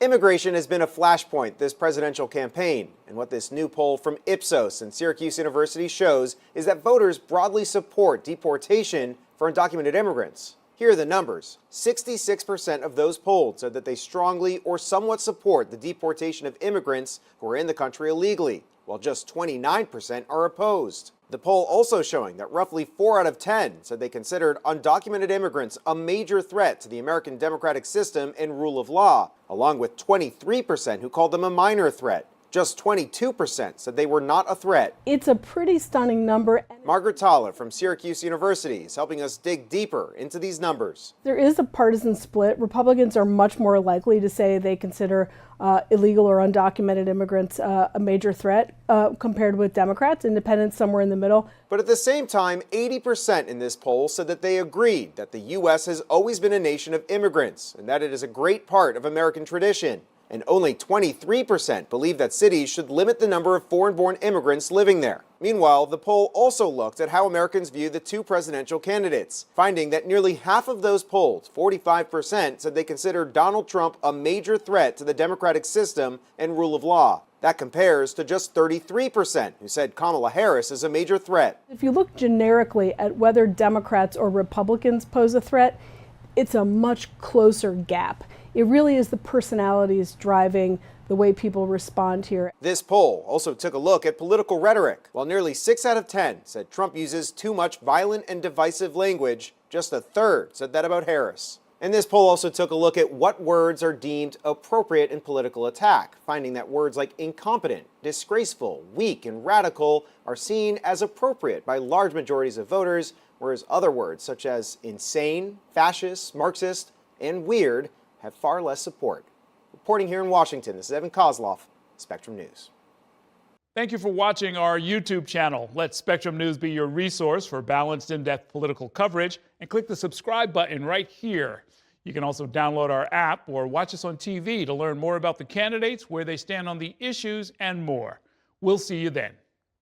Immigration has been a flashpoint this presidential campaign, and what this new poll from Ipsos and Syracuse University shows is that voters broadly support deportation for undocumented immigrants. Here are the numbers. 66% of those polled said that they strongly or somewhat support the deportation of immigrants who are in the country illegally, while just 29% are opposed. The poll also showing that roughly 4 out of 10 said they considered undocumented immigrants a major threat to the American democratic system and rule of law, along with 23% who called them a minor threat. Just 22% said they were not a threat. It's a pretty stunning number. Margaret Talla from Syracuse University is helping us dig deeper into these numbers. There is a partisan split. Republicans are much more likely to say they consider illegal or undocumented immigrants a major threat compared with Democrats. Independents somewhere in the middle. But at the same time, 80% in this poll said that they agreed that the U.S. has always been a nation of immigrants and that it is a great part of American tradition. And only 23% believe that cities should limit the number of foreign-born immigrants living there. Meanwhile, the poll also looked at how Americans view the two presidential candidates, finding that nearly half of those polled, 45%, said they considered Donald Trump a major threat to the democratic system and rule of law. That compares to just 33% who said Kamala Harris is a major threat. If you look generically at whether Democrats or Republicans pose a threat, it's a much closer gap. It really is the personalities driving the way people respond here. This poll also took a look at political rhetoric. While nearly 6 out of 10 said Trump uses too much violent and divisive language, just a third said that about Harris. And this poll also took a look at what words are deemed appropriate in political attack, finding that words like incompetent, disgraceful, weak, and radical are seen as appropriate by large majorities of voters, whereas other words such as insane, fascist, Marxist, and weird have far less support. Reporting here in Washington, this is Evan Kozloff, Spectrum News. Thank you for watching our YouTube channel. Let Spectrum News be your resource for balanced, in-depth political coverage, and click the subscribe button right here. You can also download our app or watch us on TV to learn more about the candidates, where they stand on the issues, and more. We'll see you then.